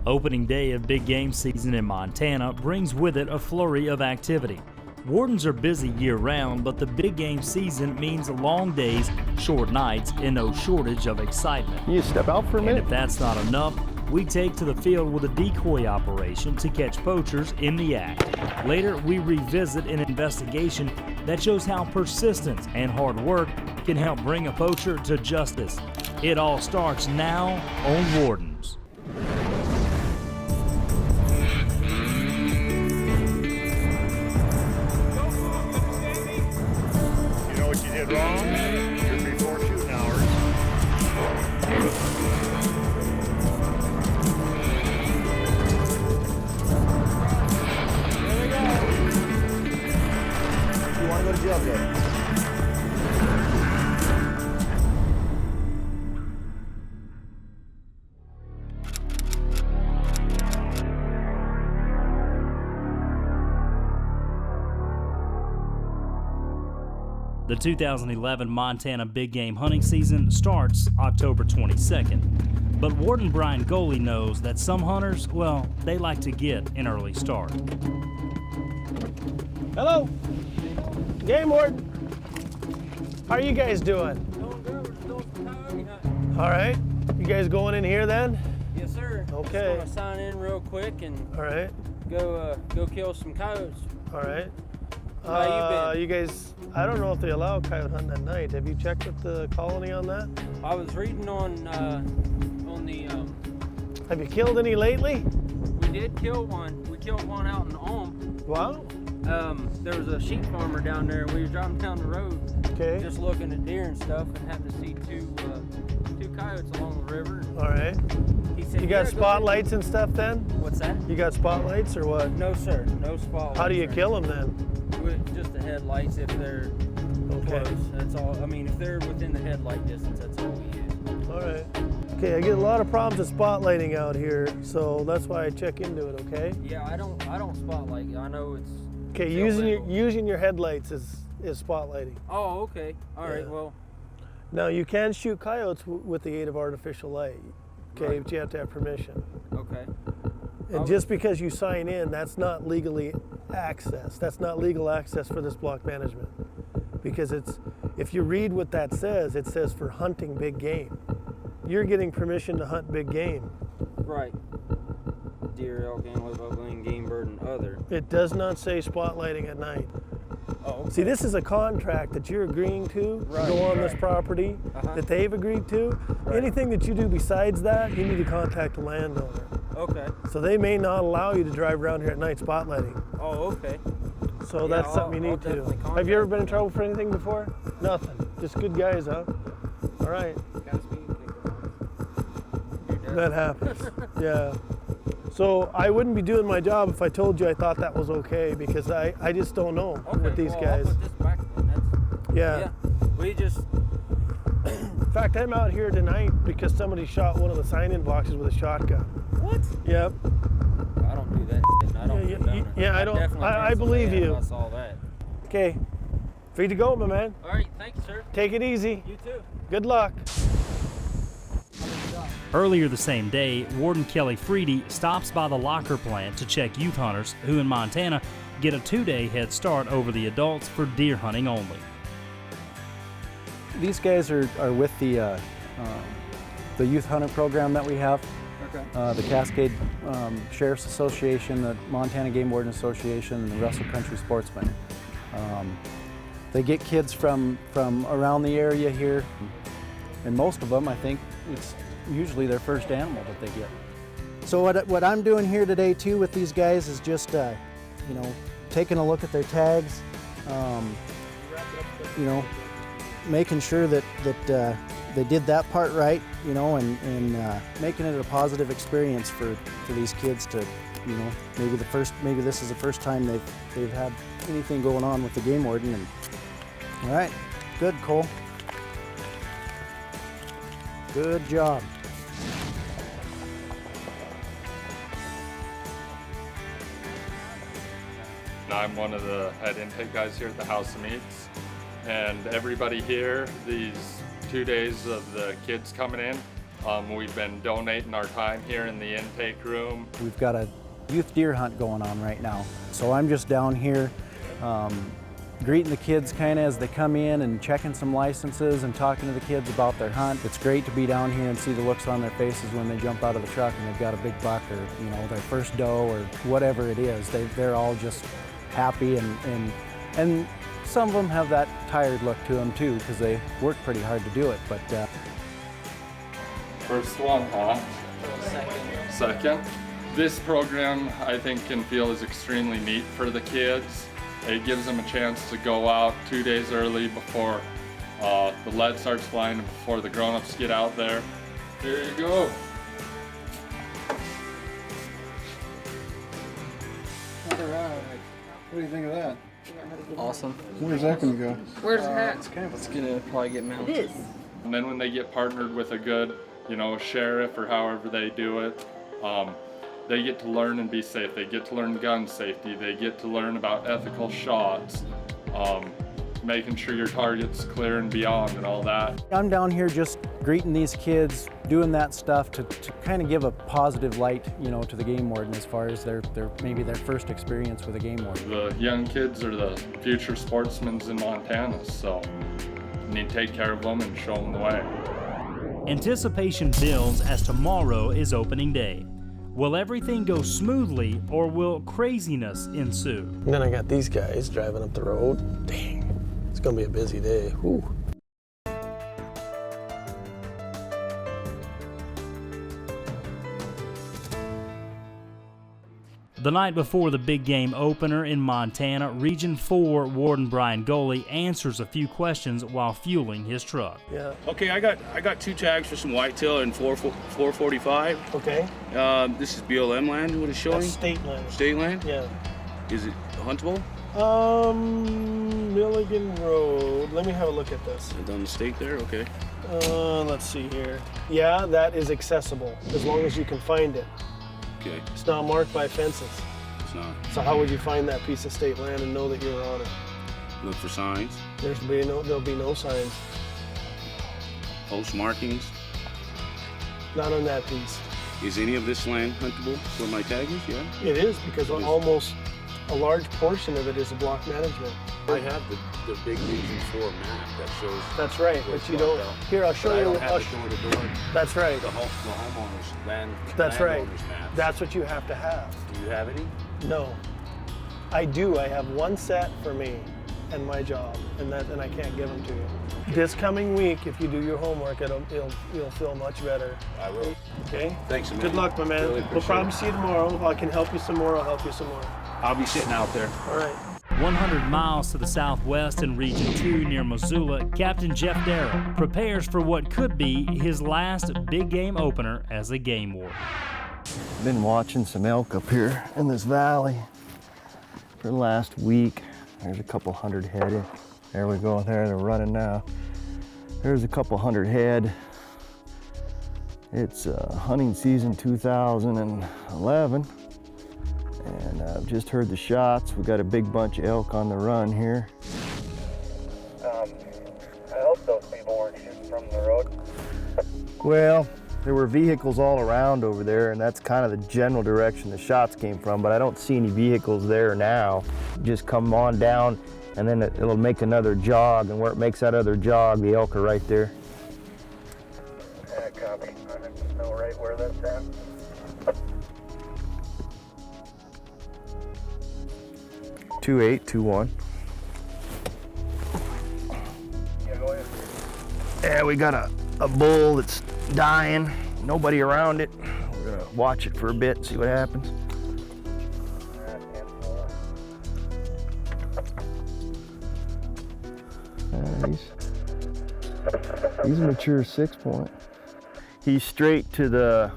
Opening day of big game season in Montana brings with it a flurry of activity. Wardens are busy year-round, but the big game season means long days, short nights, and no shortage of excitement. You step out for a minute? And if that's not enough, we take to the field with a decoy operation to catch poachers in the act. Later, we revisit an investigation that shows how persistence and hard work can help bring a poacher to justice. It all starts now on Wardens. Wrong. Should be 4 shooting hours. There we go. You want to go to jail, Jay? The 2011 Montana big game hunting season starts October 22nd, but Warden Brian Goalie knows that some hunters, well, they like to get an early start. Hello, Game Warden. How are you guys doing? Doing good. We're doing some coyote hunting. All right, you guys going in here then? Yes, sir. Okay. Just gonna sign in real quick and All right, go kill some coyotes. all right. How you been? You guys, I don't know if they allow coyote hunting at night. Have you checked with the colony on that? I was reading on the. Have you killed any lately? We did kill one. We killed one out in Ulm. Wow. There was a sheep farmer down there. We were driving down the road, Okay. just looking at deer and stuff, and happened to see two coyotes along the river. All right. He said, You got "Yeah, go spotlights and stuff then? What's that? You got spotlights or what? No, sir. No spotlights. How do you or kill them then? With just the headlights if they're Okay. close. That's all. I mean, if they're within the headlight distance, that's all we use. All right. Okay, I get a lot of problems with spotlighting out here, so that's why I check into it, okay? Yeah, I don't spotlight. I know it's. Okay, using your headlights is spotlighting. Oh, okay. All right. Yeah. Well, Now you can shoot coyotes with the aid of artificial light, okay, Right. but you have to have permission. okay. And just because you sign in, that's not legally access. That's not legal access for this block management. Because if you read what that says, it says for hunting big game. You're getting permission to hunt big game. Right. Deer, elk, antelope, upland, game bird, and other. It does not say spotlighting at night. Oh. Okay. See, this is a contract that you're agreeing to Right, go on this right. property that they've agreed to. Right. Anything that you do besides that, you need to contact the landowner. Okay. So they may not allow you to drive around here at night spotlighting. Oh, okay. So Yeah, that's something you I'll need to. definitely contact Have you ever been in them. trouble for anything before? Nothing. Just good guys, huh? All right. Got a speeding ticket on. That happens. Yeah. So I wouldn't be doing my job if I told you I thought that was okay, because I just don't know Okay. with these well, guys. I'll put this back then. That's, Yeah. We just. In fact, I'm out here tonight because somebody shot one of the sign-in boxes with a shotgun. What? Yep. I don't do that. Shit. I don't. Yeah, condone it. yeah, I don't- definitely I cancel believe that you. if I saw that. Okay. Free to go, my man. All right. Thank you, sir. Take it easy. You too. Good luck. Earlier the same day, Warden Kelly Freedy stops by the locker plant to check youth hunters who in Montana get a 2-day head start over the adults for deer hunting only. These guys are with the youth hunter program that we have. Okay. The Cascade Sheriff's Association, the Montana Game Warden Association, and the Russell Country Sportsmen. They get kids from around the area here, and most of them, I think, it's usually their first animal that they get. So what I'm doing here today too with these guys is just, you know, taking a look at their tags, you know, making sure that they did that part right, you know, and making it a positive experience for these kids to, you know, maybe this is the first time they've had anything going on with the game warden. And all right, good, Cole. Good job. I'm one of the head intake guys here at the House of Meats, and everybody here, these 2 days of the kids coming in, We've been donating our time here in the intake room. We've got a youth deer hunt going on right now. So I'm just down here greeting the kids kind of as they come in and checking some licenses and talking to the kids about their hunt. It's great to be down here and see the looks on their faces when they jump out of the truck and they've got a big buck or, you know, their first doe or whatever it is. They're all just happy and some of them have that tired look to them too because they work pretty hard to do it. But First one, huh? Second. This program, I think, can feel is extremely neat for the kids. It gives them a chance to go out 2 days early before the lead starts flying and before the grown-ups get out there. There you go. What do you think of that? Awesome. Where's that gonna go? Where's the hat? It's gonna probably get mounted. It is. And then when they get partnered with a good, you know, sheriff or however they do it, they get to learn and be safe. They get to learn gun safety. They get to learn about ethical shots, making sure your target's clear and beyond and all that. I'm down here just greeting these kids, doing that stuff to kind of give a positive light, you know, to the game warden as far as maybe their first experience with a game warden. The young kids are the future sportsmen in Montana, so you need to take care of them and show them the way. Anticipation builds as tomorrow is opening day. Will everything go smoothly or will craziness ensue? And then I got these guys driving up the road. Dang, it's gonna be a busy day. Whew. The night before the big game opener in Montana, Region 4 Warden Brian Goalie answers a few questions while fueling his truck. Yeah. Okay, I got 2 tags for some whitetail and 445. Okay. This is BLM land. What it's showing? That's state land. State land. Yeah. Is it huntable? Milligan Road. Let me have a look at this. Down the state there. Okay. Let's see here. Yeah, that is accessible as long as you can find it. Okay. It's not marked by fences. It's not. So how would you find that piece of state land and know that you're on it? Look for signs. There'll be no signs. Post markings. Not on that piece. Is any of this land huntable for my taggers? Yeah. It is because It is. almost a large portion of it is a block management. I have the big Region 4 map that shows. That's right, but you don't. Here, I'll show But I you. don't have the door-to-door. That's right. The homeowners land. That's right. landowners maps. That's what you have to have. Do you have any? No, I do. I have one set for me and my job, and I can't give them to you. This coming week, if you do your homework, you'll feel much better. I will. Okay. Thanks, man. Good luck, my man. Really We'll appreciate probably it. see you tomorrow. If I can help you some more, I'll help you some more. I'll be sitting out there. All right. 100 miles to the southwest in Region 2 near Missoula, Captain Jeff Darrow prepares for what could be his last big game opener as a game warden. Been watching some elk up here in this valley for the last week. There's a couple hundred head. There we go, there they're running now. There's a couple hundred head. It's hunting season 2011. And I've just heard the shots. We've got a big bunch of elk on the run here. I hope those people weren't shooting from the road. Well, there were vehicles all around over there, and that's kind of the general direction the shots came from, but I don't see any vehicles there now. Just come on down, and then it'll make another jog, and where it makes that other jog, the elk are right there. Yeah, copy. I don't know right where that's at. 2821. Yeah, go ahead. Yeah, we got a bull that's dying. Nobody around it. We're gonna watch it for a bit, see what happens. He's a mature 6-point. He's straight to the,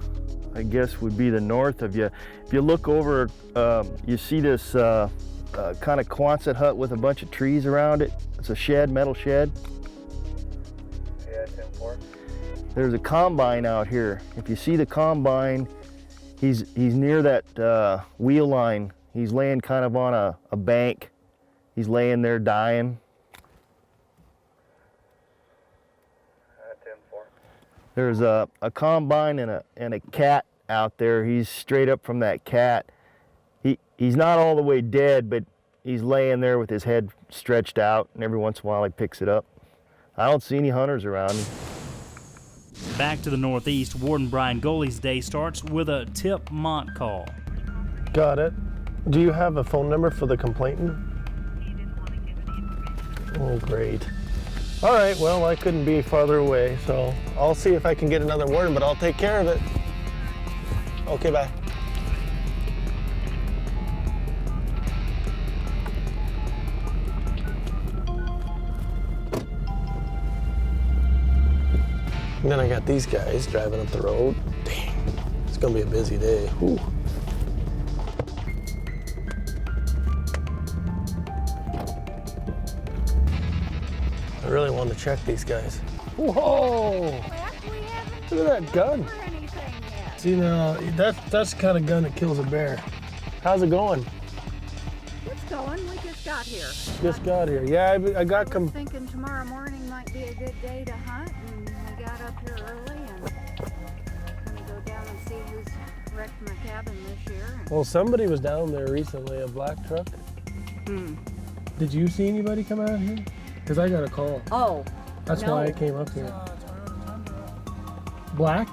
I guess would be the north of you. If you look over, you see this kind of Quonset hut with a bunch of trees around it. It's a shed, metal shed. Yeah, 10-4. There's a combine out here. If you see the combine, he's near that wheel line. He's laying kind of on a bank. He's laying there dying. There's a combine and a cat out there. He's straight up from that cat. He's not all the way dead, but he's laying there with his head stretched out, and every once in a while he picks it up. I don't see any hunters around. Back to the northeast, Warden Brian Goalie's day starts with a tip Mont call. Got it. Do you have a phone number for the complainant? Oh, great. All right, well, I couldn't be farther away, so I'll see if I can get another warden, but I'll take care of it. Okay, bye. And then I got these guys driving up the road. Dang, it's gonna be a busy day. Whew. I really want to check these guys. Whoa! Look at that gun. See now, that's the kind of gun that kills a bear. How's it going? It's going. We just got here. Just got here. Yeah, I got I was thinking tomorrow morning might be a good day to hunt, and we got up here early and gonna go down and see who's wrecked my cabin this year. Well, somebody was down there recently, a black truck. Did you see anybody come out here? Because I got a call. Oh. That's no. why I came up here. Black?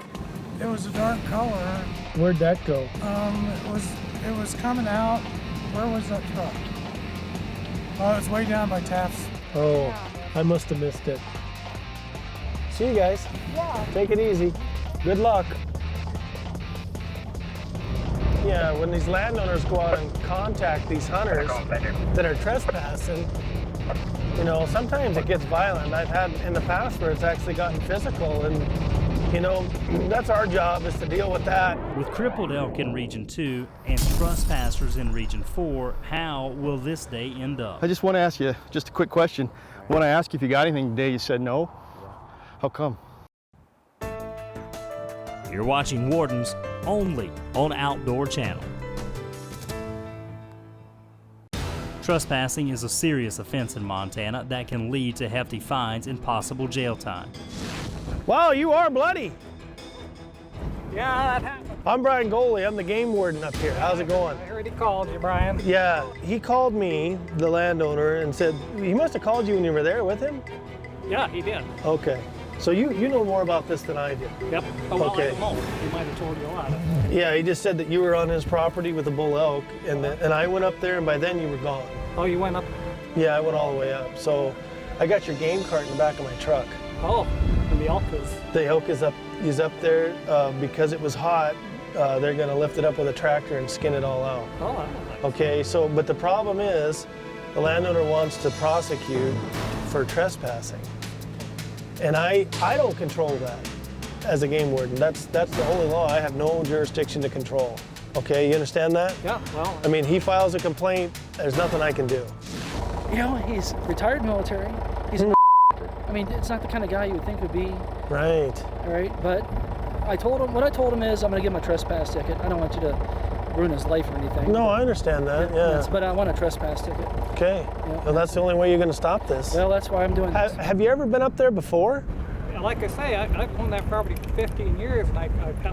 It was a dark color. Where'd that go? It was coming out. Where was that truck? Oh, it's way down by Taft's. Oh, I must have missed it. See you guys. Yeah. Take it easy. Good luck. Yeah, when these landowners go out and contact these hunters that are trespassing, you know, sometimes it gets violent. I've had in the past where it's actually gotten physical, and you know, that's our job, is to deal with that. With crippled elk in Region 2 and trespassers in Region 4, how will this day end up? I just want to ask you just a quick question. When I asked you if you got anything today, you said no. How come? You're watching Wardens only on Outdoor Channel. Trespassing is a serious offense in Montana that can lead to hefty fines and possible jail time. Wow, you are bloody. Yeah, that happened. I'm Brian Goalie. I'm the game warden up here. How's it going? I heard he called you, Brian. Yeah, he called me, the landowner, and said, he must have called you when you were there with him? Yeah, he did. Okay. So you know more about this than I do. Yep. Oh, well, Okay. I don't know. He might have told you a lot. Yeah, he just said that you were on his property with a bull elk, and I went up there, and by then you were gone. Oh, you went up? Yeah, I went all the way up. So I got your game cart in the back of my truck. Oh, and the elk is? The elk is up there because it was hot. They're going to lift it up with a tractor and skin it all out. Oh, I don't know. Okay, so, but the problem is the landowner wants to prosecute for trespassing. And I don't control that as a game warden. That's the only law. I have no jurisdiction to control. Okay, you understand that? Yeah, well. I mean, he files a complaint, there's nothing I can do. You know, he's retired military. He's I mean, it's not the kind of guy you would think would be. Right. All right, but what I told him is I'm going to give him a trespass ticket. I don't want you to ruin his life or anything. No, I understand that, yeah. But I want a trespass ticket. Okay, Yeah. well, that's the only way you're going to stop this. Well, that's why I'm doing this. Have you ever been up there before? Yeah, like I say, I've owned that property for 15 years, and I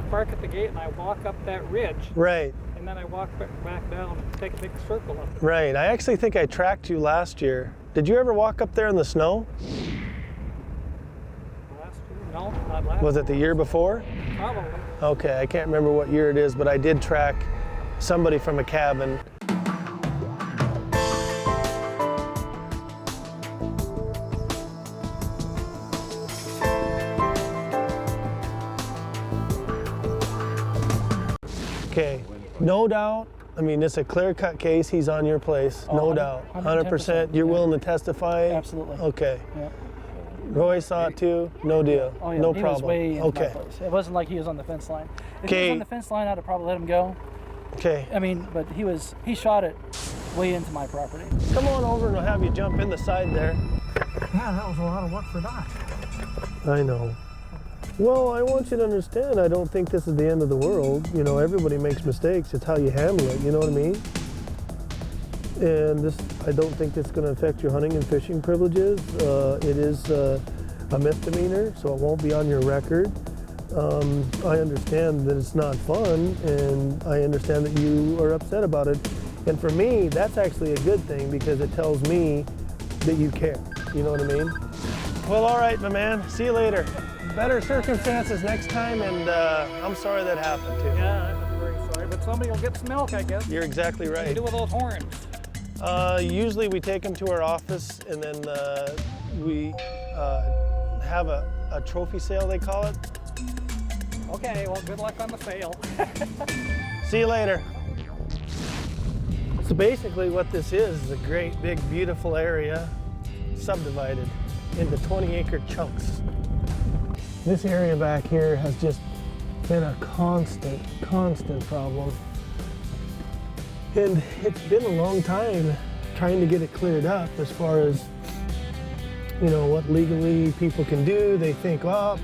park at the gate and I walk up that ridge. Right. And then I walk back down and take a big circle up. Right, I actually think I tracked you last year. Did you ever walk up there in the snow? Last year? No, not last. Was it the year before? Probably. Okay, I can't remember what year it is, but I did track somebody from a cabin. Okay, no doubt. I mean, it's a clear-cut case. He's on your place, no doubt. 100%. You're willing to testify? Absolutely. Okay. Yeah. Roy saw it too. No deal. Oh, yeah. No He problem. was way in Okay. my place. It wasn't like he was on the fence line. If he Okay. was on the fence line, I'd have probably let him go. Okay. I mean, but he shot it way into my property. Come on over and I'll have you jump in the side there. Yeah, that was a lot of work for Doc. I know. Well, I want you to understand, I don't think this is the end of the world. You know, everybody makes mistakes. It's how you handle it, you know what I mean? And I don't think it's going to affect your hunting and fishing privileges. It is a misdemeanor, so it won't be on your record. I understand that it's not fun, and I understand that you are upset about it. And for me, that's actually a good thing because it tells me that you care. You know what I mean? Well, all right, my man. See you later. Better circumstances next time, and I'm sorry that happened too. Yeah, I'm very sorry, but somebody will get some milk, I guess. You're exactly right. What do you do with those horns? Usually we take them to our office, and then we have a trophy sale, they call it. Okay, well, good luck on the sale. See you later. So basically what this is a great, big, beautiful area subdivided into 20-acre chunks. This area back here has just been a constant problem. And it's been a long time trying to get it cleared up as far as, you know, what legally people can do. They think, oh,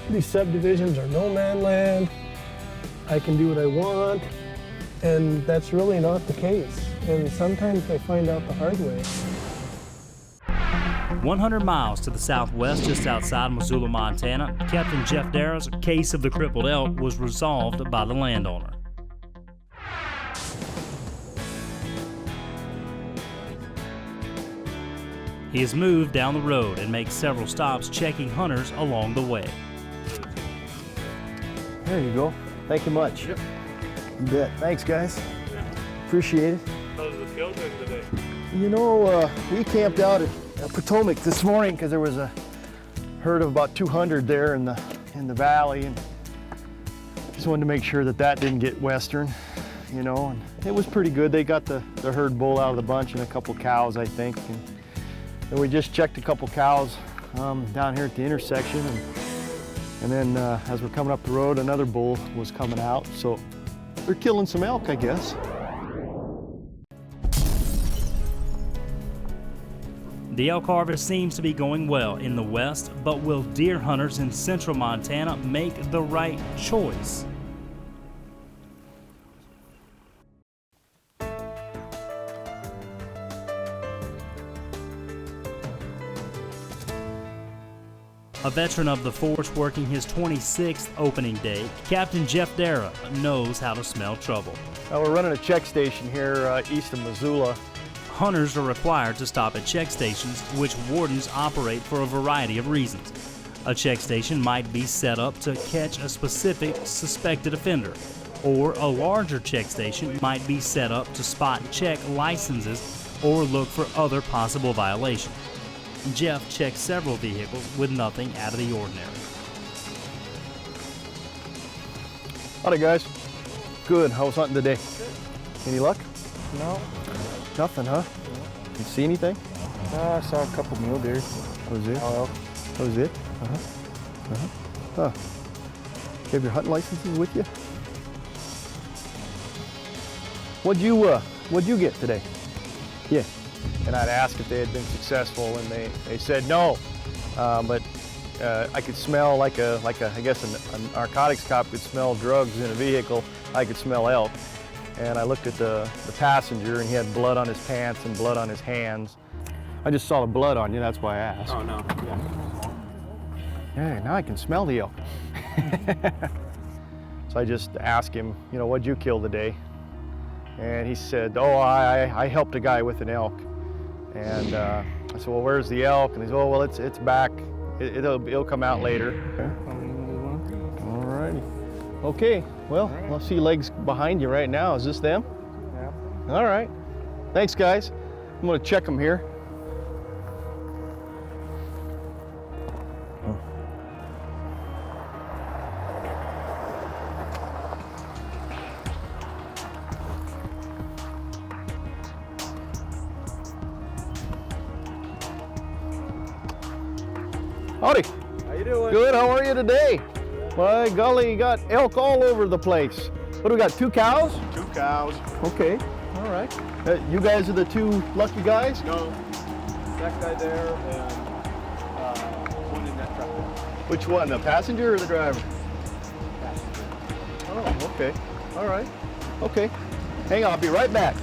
these subdivisions are no man land. I can do what I want. And that's really not the case. And sometimes I find out the hard way. 100 miles to the southwest, just outside Missoula, Montana, Captain Jeff Darrow's case of the crippled elk was resolved by the landowner. He has moved down the road and makes several stops checking hunters along the way. There you go. Thank you much. Yep. You bet. Thanks, guys. Appreciate it. How's the field going today? You know, we camped out at Potomac this morning because there was a herd of about 200 there in the valley, and just wanted to make sure that that didn't get western, you know. And it was pretty good. They got the herd bull out of the bunch and a couple cows, I think. And we just checked a couple cows down here at the intersection, and then as we're coming up the road, another bull was coming out. So they're killing some elk, I guess. The elk harvest seems to be going well in the west, but will deer hunters in central Montana make the right choice? A veteran of the force working his 26th opening day, Captain Jeff Darrow knows how to smell trouble. We're running a check station here east of Missoula. Hunters are required to stop at check stations, which wardens operate for a variety of reasons. A check station might be set up to catch a specific suspected offender, or a larger check station might be set up to spot and check licenses or look for other possible violations. Jeff checked several vehicles with nothing out of the ordinary. Howdy, guys. Good. How was hunting today? Any luck? No. Nothing, huh? You see anything? I saw a couple mule deer. That was it? Oh, that was it? Huh. You have your hunting licenses with you? What'd you get today? Yeah. And I'd ask if they had been successful, and they said no. But I could smell like a I guess a narcotics cop could smell drugs in a vehicle. I could smell elk. And I looked at the passenger, and he had blood on his pants and blood on his hands. I just saw the blood on you, that's why I asked. Oh, no. Yeah, now I can smell the elk. So I just asked him, you know, what'd you kill today? And he said, oh, I helped a guy with an elk. And I said, well, where's the elk? And he said, oh, well, it's back. It'll come out later. Okay. All righty. Okay, well, I see legs behind you right now. Is this them? Yeah. All right. Thanks, guys. I'm going to check them here. Howdy. How you doing? Good, how are you today? My golly, you got elk all over the place. What do we got, 2 cows? 2 cows. Okay, all right. You guys are the 2 lucky guys? No, that guy there and one in that truck. Which one, the passenger or the driver? Passenger. Oh, okay, all right. Okay, hang on, I'll be right back.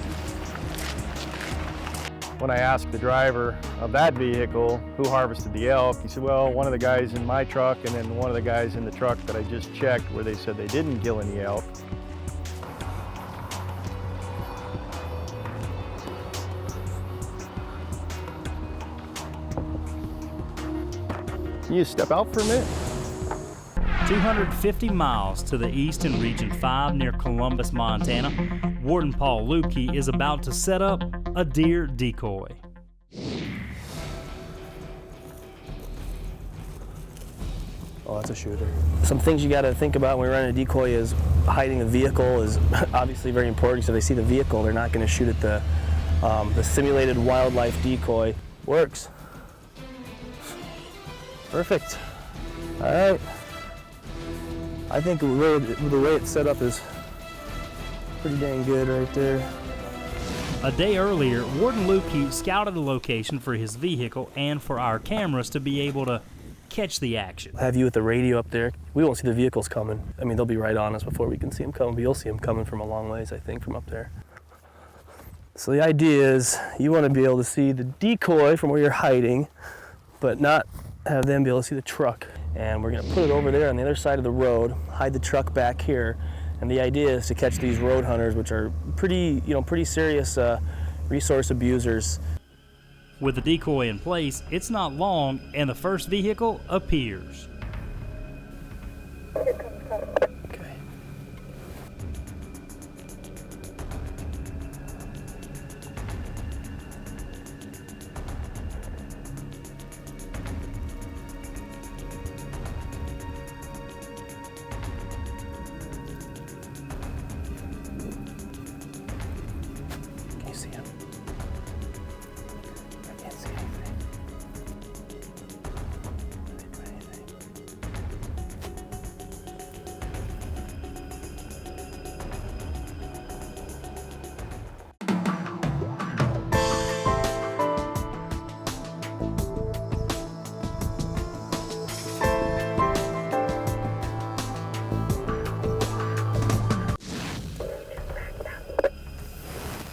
when I asked the driver of that vehicle who harvested the elk, he said, well, one of the guys in my truck and then one of the guys in the truck that I just checked where they said they didn't kill any elk. Can you step out for a minute? 250 miles to the east in Region 5 near Columbus, Montana, Warden Paul Lukey is about to set up a deer decoy. Oh, that's a shooter. Some things you got to think about when you're running a decoy is hiding the vehicle is obviously very important, because if they see the vehicle, they're not going to shoot at the simulated wildlife decoy. Works. Perfect. All right. I think the way it's set up is pretty dang good right there. A day earlier, Warden Lukey scouted the location for his vehicle and for our cameras to be able to catch the action. Have you with the radio up there. We won't see the vehicles coming. I mean, they'll be right on us before we can see them coming, but you'll see them coming from a long ways, I think, from up there. So the idea is you want to be able to see the decoy from where you're hiding, but not have them be able to see the truck. And we're going to put it over there on the other side of the road, hide the truck back here, and the idea is to catch these road hunters, which are pretty serious resource abusers. With the decoy in place, it's not long and the first vehicle appears.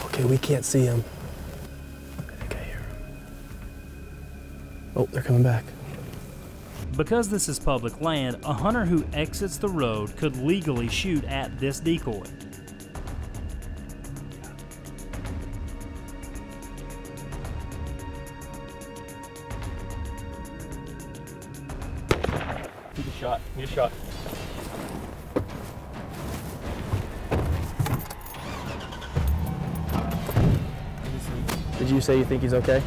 Okay, we can't see them. Oh, they're coming back. Because this is public land, a hunter who exits the road could legally shoot at this decoy. Need a shot. Need a shot. Did you say you think he's okay?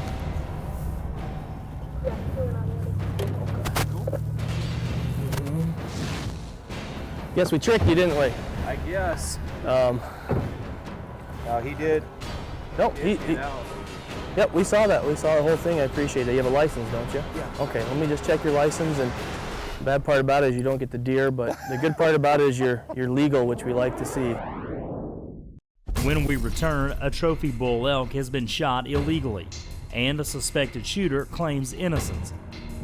Guess we tricked you, didn't we? I guess. No, he did. Nope. Yep, we saw that. We saw the whole thing. I appreciate it. You have a license, don't you? Yeah. Okay, let me just check your license. And the bad part about it is you don't get the deer, but the good part about it is you're legal, which we like to see. When we return, a trophy bull elk has been shot illegally, and a suspected shooter claims innocence.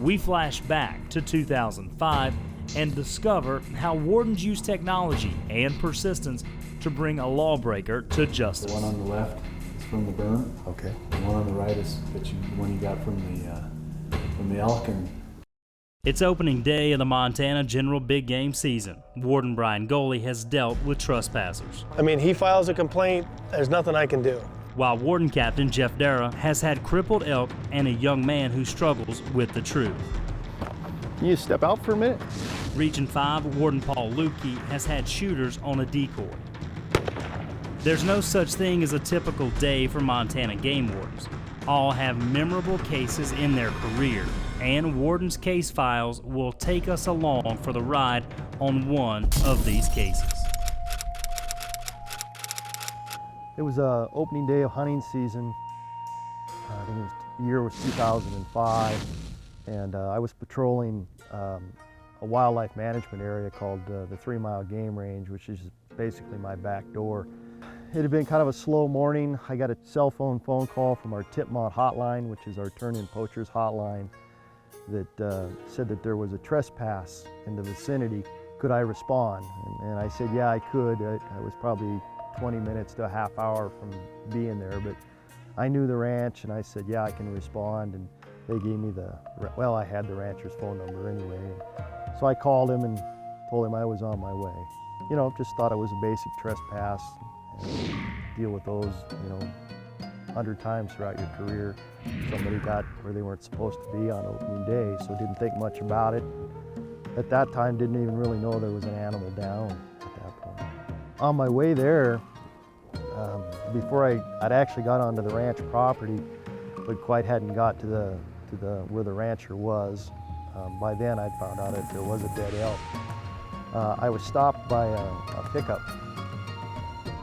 We flash back to 2005 and discover how wardens use technology and persistence to bring a lawbreaker to justice. The one on the left is from the burn. Okay. The one on the right is the one you got from the elk. And it's opening day of the Montana General Big Game season. Warden Brian Goalie has dealt with trespassers. I mean, he files a complaint, there's nothing I can do. While Warden Captain Jeff Darrow has had crippled elk and a young man who struggles with the truth. Can you step out for a minute? Region 5 Warden Paul Lukey has had shooters on a decoy. There's no such thing as a typical day for Montana game wardens. All have memorable cases in their career, and Warden's case files will take us along for the ride on one of these cases. It was opening day of hunting season. I think the year was 2005, and I was patrolling a wildlife management area called the 3 Mile Game Range, which is basically my back door. It had been kind of a slow morning. I got a cell phone call from our Tipmont hotline, which is our turn-in poachers hotline, that said that there was a trespass in the vicinity. Could I respond? And I said, yeah, I could. I was probably 20 minutes to a half hour from being there, but I knew the ranch, and I said, yeah, I can respond, and they gave me well, I had the rancher's phone number anyway. So I called him and told him I was on my way. You know, just thought it was a basic trespass, and deal with those, you know, 100 times throughout your career. Somebody got where they weren't supposed to be on opening day, so didn't think much about it. At that time, didn't even really know there was an animal down at that point. On my way there, before I'd actually got onto the ranch property, but quite hadn't got to the where the rancher was. By then, I'd found out that there was a dead elk. I was stopped by a pickup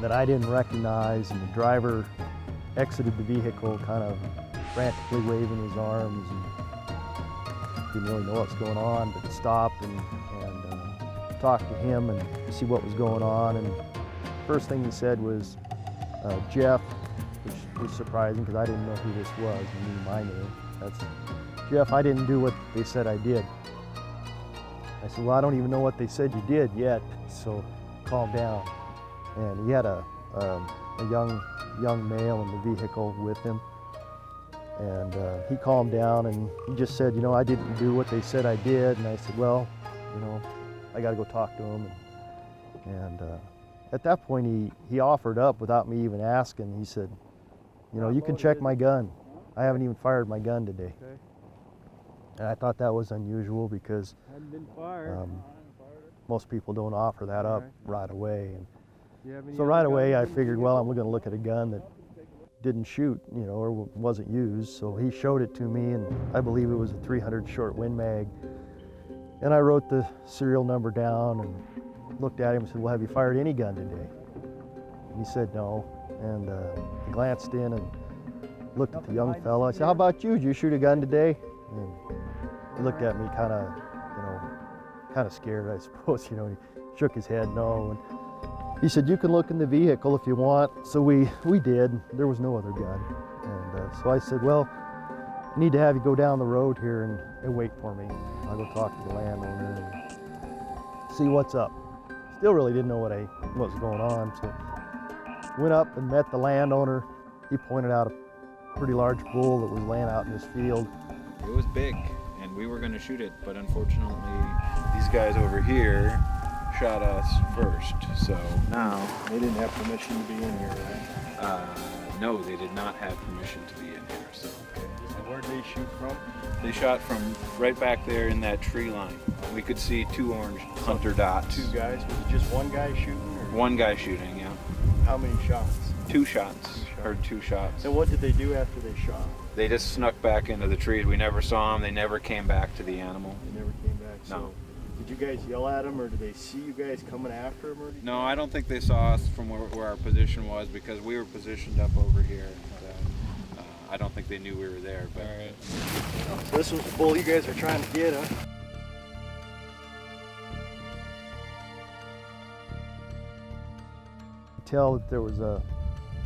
that I didn't recognize, and the driver exited the vehicle, kind of frantically waving his arms, and didn't really know what's going on, but stopped and talked to him and see what was going on. And first thing he said was Jeff, which was surprising because I didn't know who this was. He knew my name. That's Jeff. I didn't do what they said I did. I said, well, I don't even know what they said you did yet, so calm down. And he had a young male in the vehicle with him, and he calmed down and he just said, you know, I didn't do what they said I did. And I said, well, you know, I got to go talk to him. And at that point, he offered up without me even asking. He said, you know, you can check my gun. I haven't even fired my gun today. Okay. And I thought that was unusual because Hadn't been fired. most people don't offer that up right away. And Do you have any so other right away, I guns? figured, well, I'm going to look at a gun that didn't shoot, you know, or wasn't used. So he showed it to me, and I believe it was a 300 short Win Mag. And I wrote the serial number down and looked at him and said, well, have you fired any gun today? And he said no. And he glanced in and looked at the young fellow. I said, how about you? Did you shoot a gun today? And he looked at me kind of, you know, kind of scared, I suppose. You know, he shook his head no. And he said, you can look in the vehicle if you want. So we did. There was no other gun. And so I said, well, I need to have you go down the road here and wait for me. I'll go talk to the landowner and see what's up. Still really didn't know what was going on. So went up and met the landowner. He pointed out a pretty large bull that was laying out in this field. It was big, and we were going to shoot it, but unfortunately, these guys over here shot us first. So now They didn't have permission to be in here, right? no, they did not have permission to be in here. So And where did they shoot from? they shot from right back there in that tree line. We could see two orange hunter dots. Two guys? Was it just one guy shooting? Or One guy shooting, yeah. how many shots? Two shots. Heard two shots. And what did they do after they shot? They just snuck back into the trees. We never saw them. They never came back to the animal. They never came back. No. So did you guys yell at them, or did they see you guys coming after them? Or No, I don't think they saw us from where our position was, because we were positioned up over here. I don't think they knew we were there. But So this was the bull you guys were trying to get, huh? Tell that there was a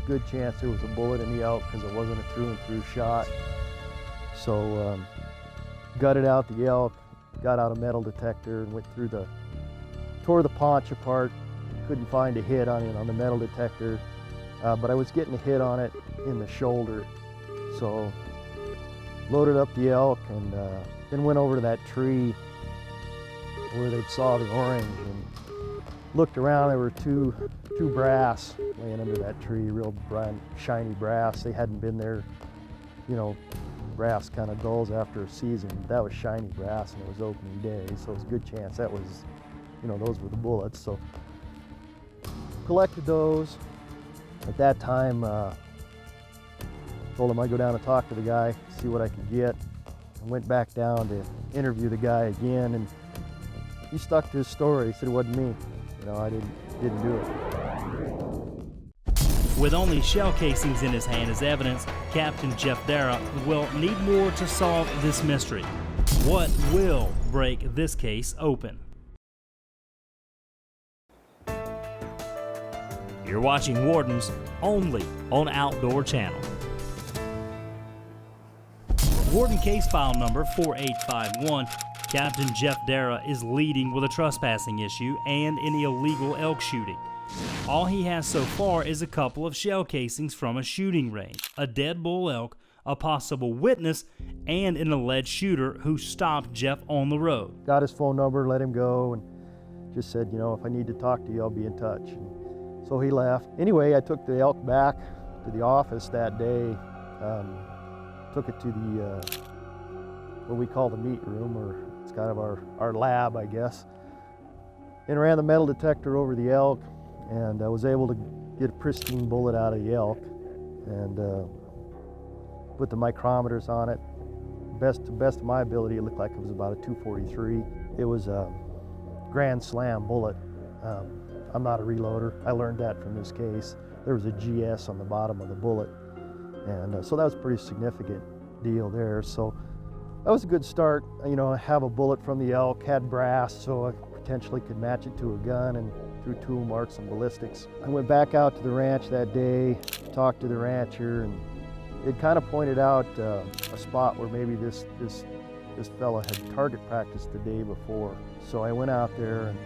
good chance there was a bullet in the elk because it wasn't a through and through shot. So gutted out the elk, got out a metal detector and went through tore the paunch apart. Couldn't find a hit on it on the metal detector, but I was getting a hit on it in the shoulder. So loaded up the elk and then went over to that tree where they saw the orange and looked around. There were two brass laying under that tree, real bright, shiny brass. They hadn't been there, you know, brass kind of dulls after a season. That was shiny brass and it was opening day, so it was a good chance that was, you know, those were the bullets. So collected those. At that time, told him I'd go down and talk to the guy, see what I could get. I went back down to interview the guy again, and he stuck to his story. He said it wasn't me. You know, I didn't do it. With only shell casings in his hand as evidence, Captain Jeff Darrow will need more to solve this mystery. What will break this case open? You're watching Wardens only on Outdoor Channel. Warden case file number 4851. Captain Jeff Darrow is leading with a trespassing issue and an illegal elk shooting. All he has so far is a couple of shell casings from a shooting range, a dead bull elk, a possible witness, and an alleged shooter who stopped Jeff on the road. Got his phone number, let him go, and just said, you know, if I need to talk to you, I'll be in touch. And so he left. Anyway, I took the elk back to the office that day, took it to the, what we call the meat room, or it's kind of our lab, I guess, and ran the metal detector over the elk, and I was able to get a pristine bullet out of the elk, and put the micrometers on it. To best of my ability, it looked like it was about a 243. It was a Grand Slam bullet. I'm not a reloader. I learned that from this case. There was a GS on the bottom of the bullet, and so that was a pretty significant deal there. So that was a good start. You know, I have a bullet from the elk, had brass, so I potentially could match it to a gun, and through tool marks and ballistics. I went back out to the ranch that day, talked to the rancher, and it kind of pointed out a spot where maybe this fella had target practiced the day before. So I went out there, and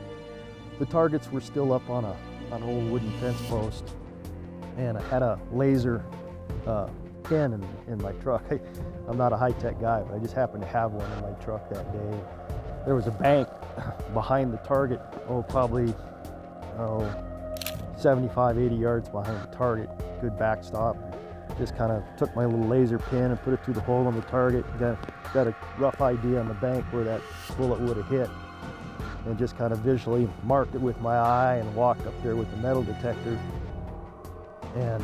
the targets were still up on an old wooden fence post, and I had a laser pen in my truck. I'm not a high-tech guy, but I just happened to have one in my truck that day. There was a bank behind the target, probably 75, 80 yards behind the target, good backstop. Just kind of took my little laser pen and put it through the hole on the target. Got a rough idea on the bank where that bullet would have hit, and just kind of visually marked it with my eye and walked up there with the metal detector and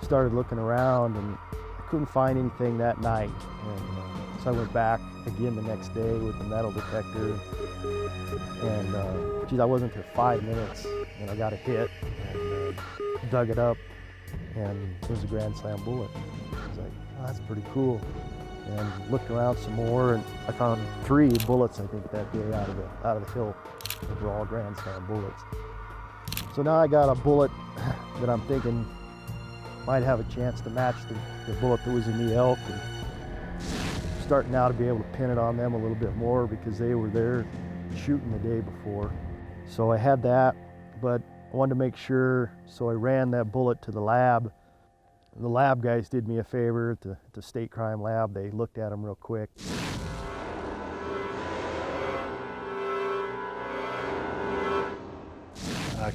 started looking around, and I couldn't find anything that night. And so I went back again the next day with the metal detector, and geez, I wasn't there 5 minutes, and I got a hit and dug it up, and it was a Grand Slam bullet. I was like, oh, that's pretty cool. And looked around some more, and I found 3 bullets, I think, that day out of the hill. Those were all Grand Slam bullets. So now I got a bullet that I'm thinking might have a chance to match the bullet that was in the elk, and starting now to be able to pin it on them a little bit more because they were there shooting the day before. So I had that, but I wanted to make sure, so I ran that bullet to the lab. The lab guys did me a favor at the state crime lab. They looked at them real quick.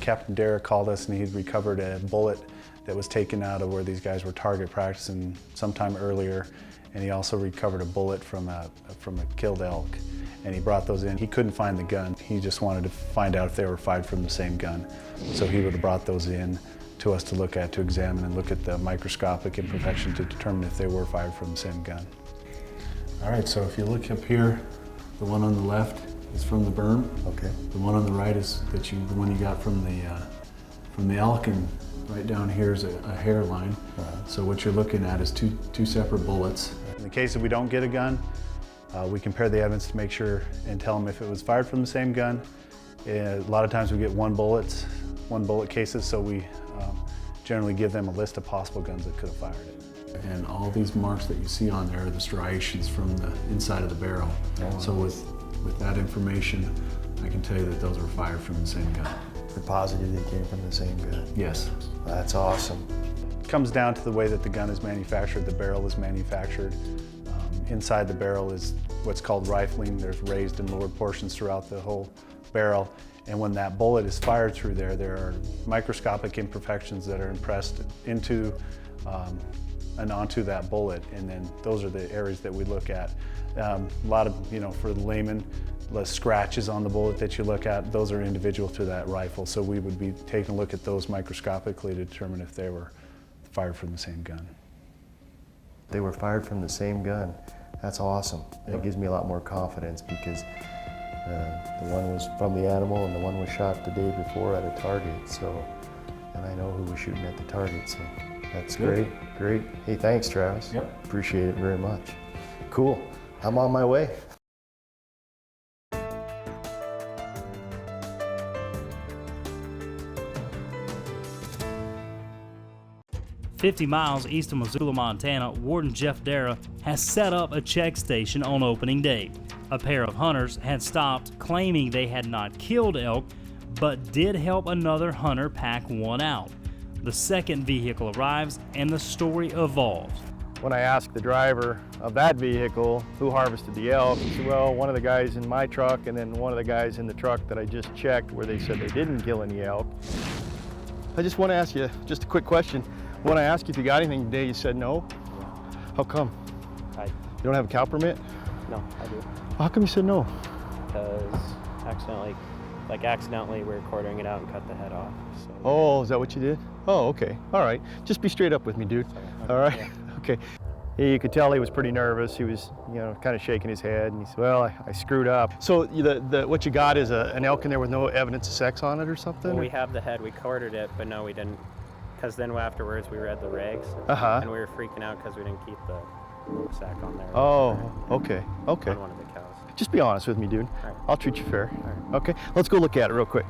Captain Darrow called us, and he'd recovered a bullet that was taken out of where these guys were target practicing sometime earlier, and he also recovered a bullet from a killed elk, and he brought those in. He couldn't find the gun. He just wanted to find out if they were fired from the same gun. So he would have brought those in to us to look at, to examine and look at the microscopic imperfection to determine if they were fired from the same gun. All right, so if you look up here, the one on the left is from the berm. Okay. The one on the right is the one you got from the elk, and right down here is a hairline. So what you're looking at is two separate bullets. In the case that we don't get a gun, we compare the evidence to make sure and tell them if it was fired from the same gun. A lot of times we get one bullet cases, so we generally give them a list of possible guns that could have fired it. And all these marks that you see on there are the striations from the inside of the barrel. Oh. So with that information, I can tell you that those were fired from the same gun. You're positive they came from the same gun? Yes. That's awesome. It comes down to the way that the gun is manufactured, the barrel is manufactured. Inside the barrel is what's called rifling. There's raised and lowered portions throughout the whole barrel. And when that bullet is fired through there are microscopic imperfections that are impressed into and onto that bullet. And then those are the areas that we look at. A lot of, for the layman, the scratches on the bullet that you look at, those are individual to that rifle. So we would be taking a look at those microscopically to determine if they were fired from the same gun. They were fired from the same gun. That's awesome. Yep. That gives me a lot more confidence because the one was from the animal and the one was shot the day before at a target. So, and I know who was shooting at the target. So that's Good. Great. Hey, thanks, Travis. Yep. Appreciate it very much. Cool. I'm on my way. "50 miles east of Missoula, Montana, Warden Jeff Darrow has set up a check station on opening day. A pair of hunters had stopped claiming they had not killed elk, but did help another hunter pack one out. The second vehicle arrives and the story evolves. When I asked the driver of that vehicle who harvested the elk, he said, well, one of the guys in my truck and then one of the guys in the truck that I just checked where they said they didn't kill any elk. I just want to ask you just a quick question. When I asked you if you got anything today, you said no. How come? You don't have a cow permit? No, I do. How come you said no? Because accidentally we were quartering it out and cut the head off. So. Oh, is that what you did? Oh, okay. All right. Just be straight up with me, dude. All right? Yeah. Okay. You could tell he was pretty nervous. He was, kind of shaking his head, and he said, well, I screwed up. So what you got is an elk in there with no evidence of sex on it or something? Well, we have the head. We quartered it, but no, we didn't. Because then afterwards we read the regs, and we were freaking out because we didn't keep the sack on there. Oh, okay. Okay. On one of the cows. Just be honest with me, dude. All right. I'll treat you fair. All right. Okay, let's go look at it real quick.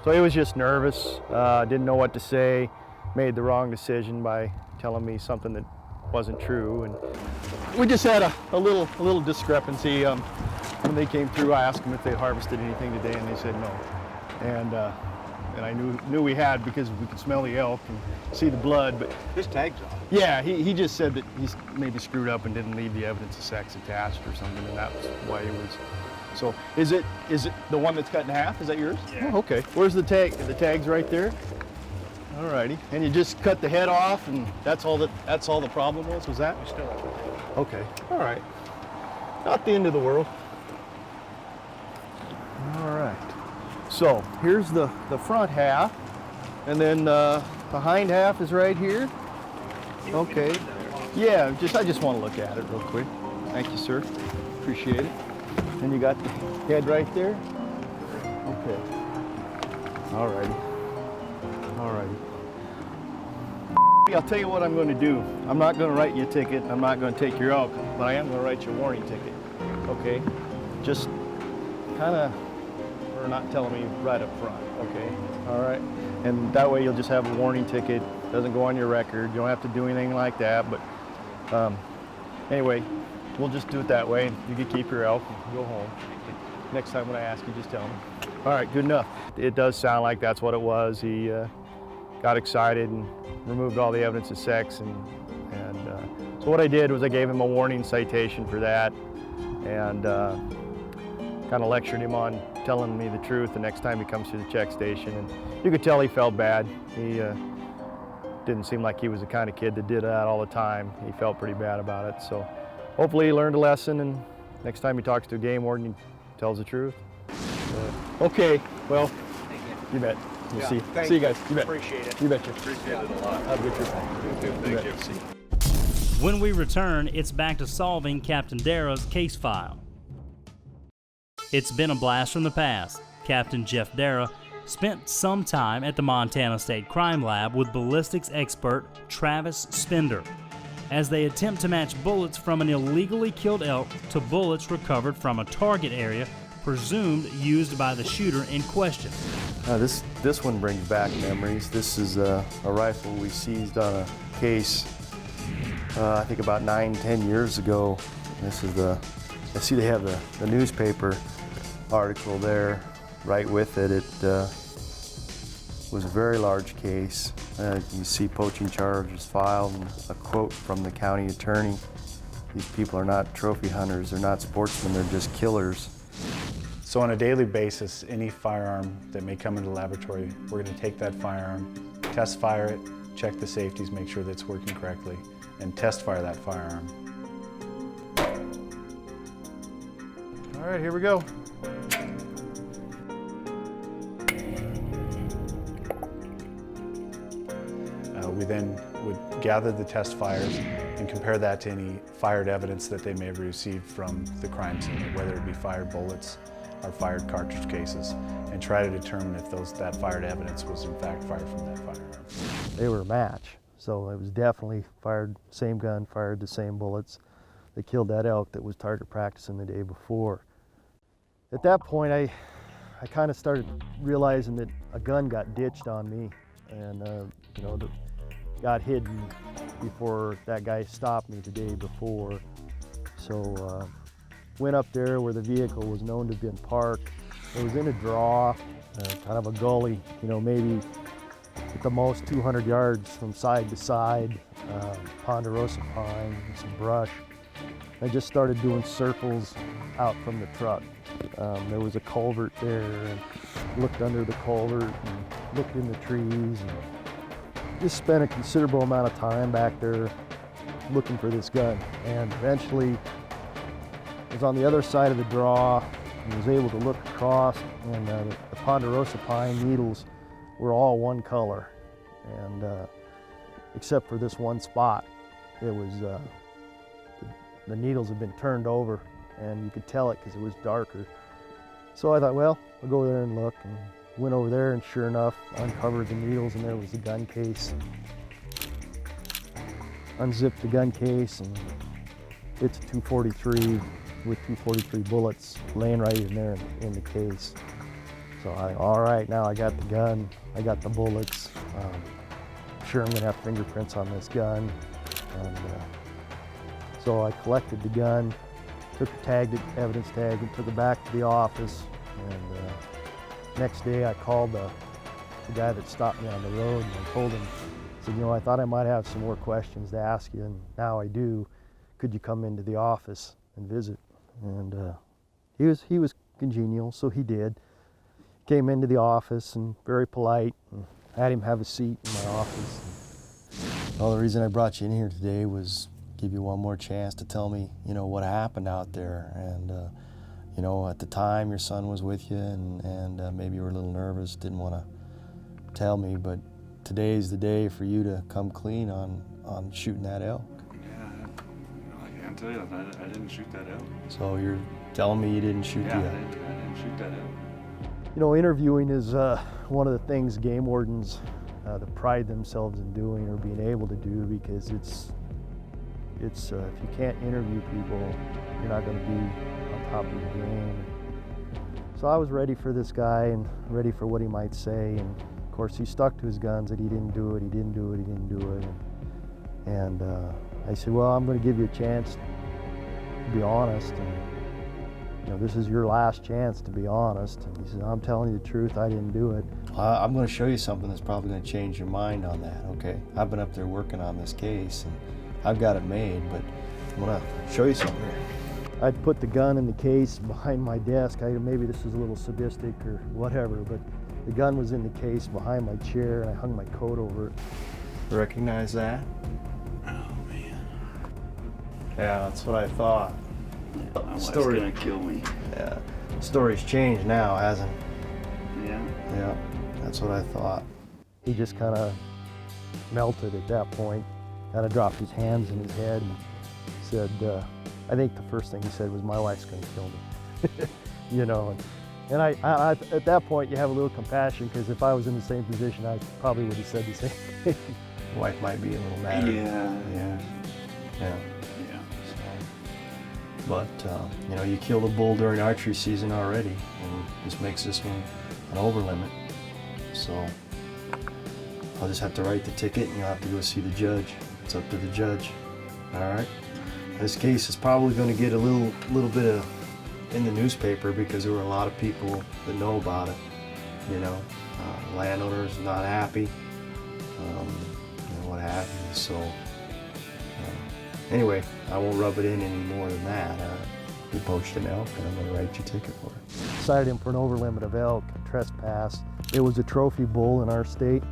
So he was just nervous, didn't know what to say, made the wrong decision by telling me something that wasn't true, and we just had a little discrepancy. When they came through, I asked them if they harvested anything today, and they said no. And I knew we had because we could smell the elk and see the blood, but his tag's on. Yeah, he just said that he's maybe screwed up and didn't leave the evidence of sex attached or something, and that was why he was. So is it the one that's cut in half? Is that yours? Yeah. Oh, okay. Where's the tag? The tag's right there. All righty. And you just cut the head off, and that's all the problem was that? We still have the tag. Okay. All right. Not the end of the world. All right. So here's the front half, and then the hind half is right here. Okay. Yeah, I just want to look at it real quick. Thank you, sir. Appreciate it. And you got the head right there. Okay. All righty. All righty. I'll tell you what I'm going to do. I'm not going to write you a ticket. I'm not going to take your elk, but I am going to write you a warning ticket. Okay? Just kind of. Or not telling me right up front, okay? All right, and that way you'll just have a warning ticket. Doesn't go on your record. You don't have to do anything like that, but anyway, we'll just do it that way. You can keep your elk and go home. Next time when I ask you, just tell me. All right, good enough. It does sound like that's what it was. He got excited and removed all the evidence of sex, and so what I did was I gave him a warning citation for that, and kind of lectured him on telling me the truth the next time he comes to the check station, and you could tell he felt bad. He didn't seem like he was the kind of kid that did that all the time. He felt pretty bad about it, so hopefully he learned a lesson, and next time he talks to a game warden, he tells the truth. Okay, well, you bet. We'll see you guys. You bet. Appreciate it. You betcha. Appreciate it a lot. Have a good trip. Thank you. When we return, it's back to solving Captain Darrow's case file. It's been a blast from the past. Captain Jeff Darrow spent some time at the Montana State Crime Lab with ballistics expert Travis Spender as they attempt to match bullets from an illegally killed elk to bullets recovered from a target area presumed used by the shooter in question. This one brings back memories. This is a rifle we seized on a case I think about 9-10 years ago. This is I see they have the newspaper article there right with it. It was a very large case. You see poaching charges filed and a quote from the county attorney. These people are not trophy hunters, they're not sportsmen, they're just killers. So on a daily basis, any firearm that may come into the laboratory, we're going to take that firearm, test fire it, check the safeties, make sure that it's working correctly, and test fire that firearm. All right, here we go. We then would gather the test fires and compare that to any fired evidence that they may have received from the crime scene, whether it be fired bullets or fired cartridge cases, and try to determine if that fired evidence was in fact fired from that firearm. They were a match, so it was definitely fired, same gun, fired the same bullets that killed that elk that was target practicing the day before. At that point, I kind of started realizing that a gun got ditched on me, and got hidden before that guy stopped me the day before. So went up there where the vehicle was known to have been parked, It was in a draw, kind of a gully, you know, maybe at the most 200 yards from side to side, ponderosa pine, and some brush. I just started doing circles out from the truck. There was a culvert there, and looked under the culvert and looked in the trees, and just spent a considerable amount of time back there looking for this gun. And eventually I was on the other side of the draw and was able to look across, and the ponderosa pine needles were all one color, and except for this one spot, it was the needles had been turned over, and you could tell it because it was darker. So I thought, well, I'll go there and look, and went over there, and sure enough, uncovered the needles, and there was the gun case. Unzipped the gun case, and it's a 243 with 243 bullets laying right in there in the case. So I think, all right, now I got the gun, I got the bullets. Sure, I'm gonna have fingerprints on this gun. And so I collected the gun, tagged it, evidence tag, and took it back to the office. And next day I called the guy that stopped me on the road, and I told him, I said, you know, I thought I might have some more questions to ask you, and now I do. Could you come into the office and visit? And he was congenial, so he did. Came into the office and very polite, and had him have a seat in my office. Well, the reason I brought you in here today was give you one more chance to tell me, you know, what happened out there. And, you know, at the time your son was with you, and maybe you were a little nervous, didn't want to tell me, but today's the day for you to come clean on shooting that elk. Yeah, I can't tell you, I didn't shoot that elk. So you're telling me you didn't shoot the elk? I didn't shoot that elk. You know, interviewing is one of the things game wardens that pride themselves in doing or being able to do, because it's if you can't interview people, you're not going to be on top of your game. So I was ready for this guy and ready for what he might say, and of course he stuck to his guns that he didn't do it, he didn't do it, he didn't do it. And I said, well, I'm going to give you a chance to be honest, and you know, this is your last chance to be honest. And he said, I'm telling you the truth, I didn't do it. I'm going to show you something that's probably going to change your mind on that, okay? I've been up there working on this case, and I've got it made, but I'm going to show you something here. I'd put the gun in the case behind my desk. Maybe this is a little sadistic or whatever, but the gun was in the case behind my chair, and I hung my coat over it. Recognize that? Oh, man. Yeah, that's what I thought. My wife's gonna kill me. Yeah. Story's changed now, hasn't it? Yeah. Yeah, that's what I thought. He just kind of melted at that point, kind of dropped his hands in his head and said, I think the first thing he said was, my wife's gonna kill me. You know, and I at that point you have a little compassion, because if I was in the same position, I probably would have said the same thing. Wife might be a little mad. Yeah. Yeah. Yeah. Yeah. But, you know, you killed a bull during archery season already, and this makes this one an over limit. So I'll just have to write the ticket, and you'll have to go see the judge. It's up to the judge. All right? This case is probably going to get a little bit of in the newspaper, because there were a lot of people that know about it. You know, landowners not happy, you know, what have you. So anyway, I won't rub it in any more than that. We poached an elk, and I'm going to write your ticket for it. Cited him for an over limit of elk, trespass. It was a trophy bull in our state.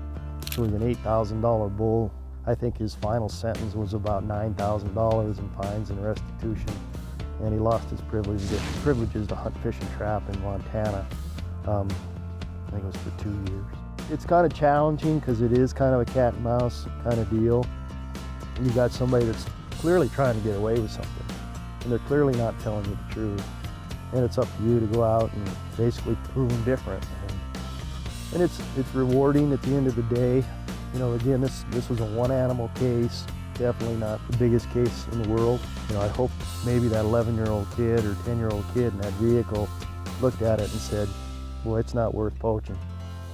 It was an $8,000 bull. I think his final sentence was about $9,000 in fines and restitution, and he lost his privileges to hunt, fish, and trap in Montana. I think it was for 2 years. It's kind of challenging, because it is kind of a cat and mouse kind of deal. And you got somebody that's clearly trying to get away with something, and they're clearly not telling you the truth. And it's up to you to go out and basically prove them different. And it's rewarding at the end of the day. You know, again, this was a one animal case, definitely not the biggest case in the world. You know, I hope maybe that 11-year-old kid or 10-year-old kid in that vehicle looked at it and said, boy, it's not worth poaching.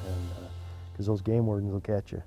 And because those game wardens will catch you.